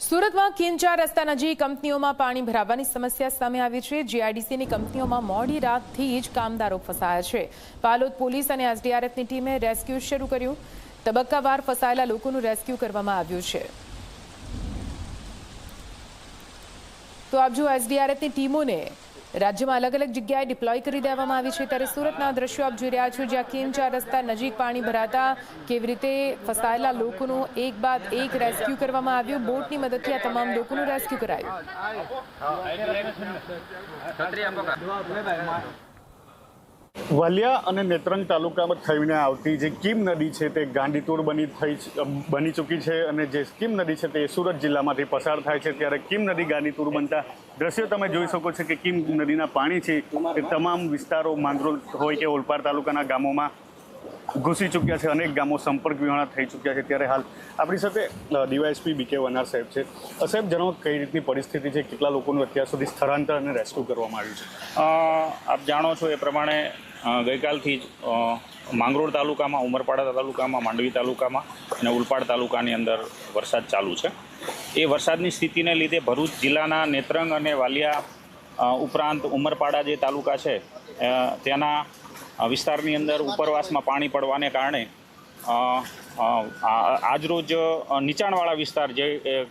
સુરતમાં કિંચાર રસ્તા નજીક કંપનીઓમાં પાણી ભરાવાની સમસ્યા સામે આવી છે। જીઆઈડીસીની કંપનીઓમાં મોડી રાતથી જ કામદારો ફસાયા છે। પાલોદ પોલીસ અને એસડીઆરએફની ટીમે રેસ્ક્યુ શરૂ કર્યું। તબક્કાવાર ફસાયેલા લોકોનું રેસ્ક્યુ કરવામાં આવ્યું છે। તો આપ જો એસડીઆરએફની ટીમોને રાજ્યમાં અલગ અલગ જગ્યાએ ડિપ્લોય કરી દેવામાં આવી છે। ત્યારે સુરતના દ્રશ્યો આપ જોઈ રહ્યા છો, જ્યાં કિંચાર રસ્તા નજીક પાણી ભરાતા કેવી રીતે ફસાયેલા લોકોનું એક બાદ એક રેસ્ક્યુ કરવામાં આવ્યું। બોટની મદદથી આ તમામ લોકોનું રેસ્ક્યુ કરાયું। વાલિયા અને નેત્રંગ તાલુકામાં થઈને આવતી જે કીમ નદી છે તે ગાંડીતુર બની ચૂકી છે અને જે કીમ નદી છે તે સુરત જિલ્લામાંથી પસાર થાય છે। ત્યારે કીમ નદી ગાંડીતુર બનતા દ્રશ્યો તમે જોઈ શકો છો કે કીમ નદીના પાણી છે તે તમામ વિસ્તારો માંગરોળ હોય કે ઓલપાડ તાલુકાના ગામોમાં ઘૂસી ચૂક્યા છે। અનેક ગામો સંપર્ક વિહોણા થઈ ચૂક્યા છે। ત્યારે હાલ આપણી સાથે ડીવાયએસપી બીકે વનાર સાહેબ છે। સાહેબ, જણાવો કઈ રીતની પરિસ્થિતિ છે, કેટલા લોકોનું અત્યાર સુધી સ્થળાંતર અને રેસ્ક્યુ કરવામાં આવ્યું છે? આપ જાણો છો એ પ્રમાણે ગઈકાલથી જ માંગરોળ તાલુકામાં, ઉમરપાડા તાલુકામાં, માંડવી તાલુકામાં અને ઉલપાડ તાલુકાની અંદર વરસાદ ચાલુ છે। એ વરસાદની સ્થિતિને લીધે ભરૂચ જિલ્લાના નેત્રંગ અને વાલિયા ઉપરાંત ઉમરપાડા જે તાલુકા છે ત્યાંના વિસ્તારની અંદર ઉપરવાસમાં પાણી પડવાને કારણે આજરોજ નીચાણવાળા વિસ્તાર જે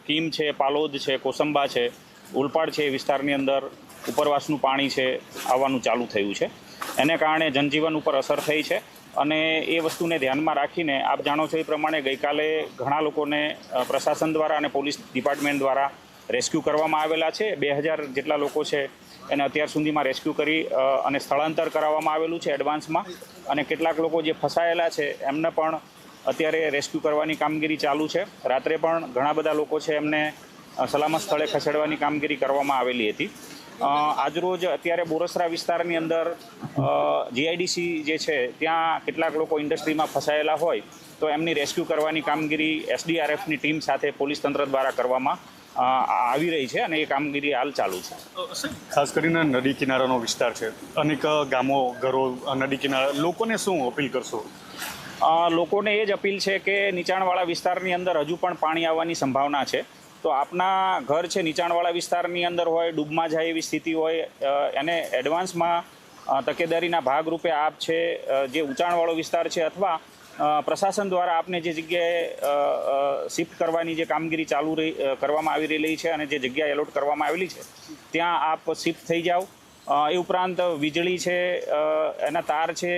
કીમ છે, પાલોદ છે, કોસંબા છે, ઉલપાડ છે એ વિસ્તારની અંદર ઉપરવાસનું પાણી છે આવવાનું ચાલુ થયું છે। એને કારણે જનજીવન ઉપર અસર થઈ છે અને એ વસ્તુને ધ્યાનમાં રાખીને આપ જાણો છો એ પ્રમાણે ગઈકાલે ઘણા લોકોને પ્રશાસન દ્વારા અને પોલીસ ડિપાર્ટમેન્ટ દ્વારા રેસ્ક્યુ કરવામાં આવેલા છે। 2000 જેટલા લોકો છે એને અત્યાર સુધીમાં રેસ્ક્યુ કરી અને સ્થળાંતર કરાવવામાં આવેલું છે એડવાન્સમાં, અને કેટલાક લોકો જે ફસાયેલા છે એમને પણ અત્યારે રેસ્ક્યુ કરવાની કામગીરી ચાલુ છે। રાત્રે પણ ઘણા બધા લોકો છે એમને સલામત સ્થળે ખસેડવાની કામગીરી કરવામાં આવેલી હતી। આજરોજ અત્યારે બોરસરા વિસ્તારની અંદર જીઆઈડીસી જે છે ત્યાં કેટલાક લોકો ઇન્ડસ્ટ્રીમાં ફસાયેલા હોય તો એમની રેસ્ક્યુ કરવાની કામગીરી એસડીઆરએફની ટીમ સાથે પોલીસ તંત્ર દ્વારા કરવામાં આવી રહી છે અને એ કામગીરી હાલ ચાલુ છે। ખાસ કરીને નદી કિનારાનો વિસ્તાર છે, અનેક ગામો, ઘરો નદી કિનારા, લોકોને શું અપીલ કરશો? લોકોને એ જ અપીલ છે કે નીચાણવાળા વિસ્તારની અંદર હજુ પણ પાણી આવવાની સંભાવના છે। તો આપના ઘર છે નીચાણવાળા વિસ્તારની અંદર હોય, ડૂબમાં જાય એવી સ્થિતિ હોય, એને એડવાન્સમાં તકેદારીના ભાગરૂપે આપ છે જે ઊંચાણવાળો વિસ્તાર છે અથવા પ્રશાસન દ્વારા આપને જે જગ્યાએ શિફ્ટ કરવાની જે કામગીરી કરવામાં આવી રહેલી છે અને જે જગ્યા એલોટ કરવામાં આવેલી છે ત્યાં આપ શિફ્ટ થઈ જાઓ। એ ઉપરાંત વીજળી છે, એના તાર છે,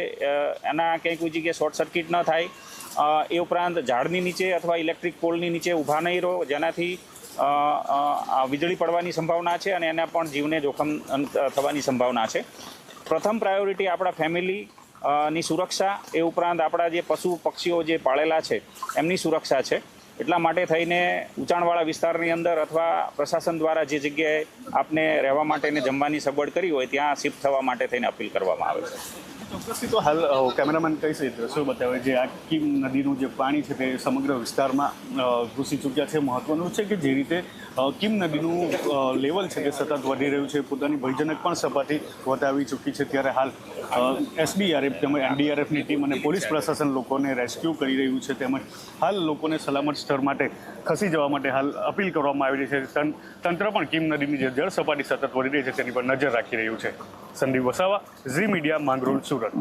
એના ક્યાંય કોઈ જગ્યાએ શોર્ટ સર્કિટ ન થાય। એ ઉપરાંત ઝાડની નીચે અથવા ઇલેક્ટ્રિક પોલની નીચે ઊભા નહીં રહો, જેનાથી વીજળી પડવાની સંભાવના છે અને એના પણ જીવને જોખમ થવાની સંભાવના છે। પ્રથમ પ્રાયોરિટી આપણા ફેમિલી ની સુરક્ષા, એ ઉપરાંત આપણા જે પશુ પક્ષીઓ જે પાળેલા છે એમની સુરક્ષા છે। એટલા માટે થઈને ઊંચાણવાળા વિસ્તારની અંદર અથવા પ્રશાસન દ્વારા જે જગ્યાએ આપને રહેવા માટે ને જમવાની સગવડ કરી હોય ત્યાં શિફ્ટ થવા માટે થઈને અપીલ કરવામાં આવે છે। ચોક્કસથી તો હાલ કેમેરામેન કઈ છે દ્રશ્યો બતાવે, જે આ કીમ નદીનું જે પાણી છે તે સમગ્ર વિસ્તારમાં ઘૂસી ચૂક્યા છે। મહત્વનું છે કે જે રીતે કીમ નદીનું લેવલ છે તે સતત વધી રહ્યું છે, પોતાની ભયજનક પણ સપાટી વટાવી ચૂકી છે। ત્યારે હાલ એસડીઆરએફ તેમજ એનડીઆરએફની ટીમ અને પોલીસ પ્રશાસન લોકોને રેસ્ક્યુ કરી રહ્યું છે, તેમજ હાલ લોકોને સલામત સ્થળ માટે ખસી જવા માટે હાલ અપીલ કરવામાં આવી રહી છે। તંત્ર પણ કીમ નદીની જે જળ સપાટી સતત વધી રહી છે તેની પર નજર રાખી રહ્યું છે। સંદીપ વસાવા, ઝી મીડિયા, માંગરોળ, સુરત।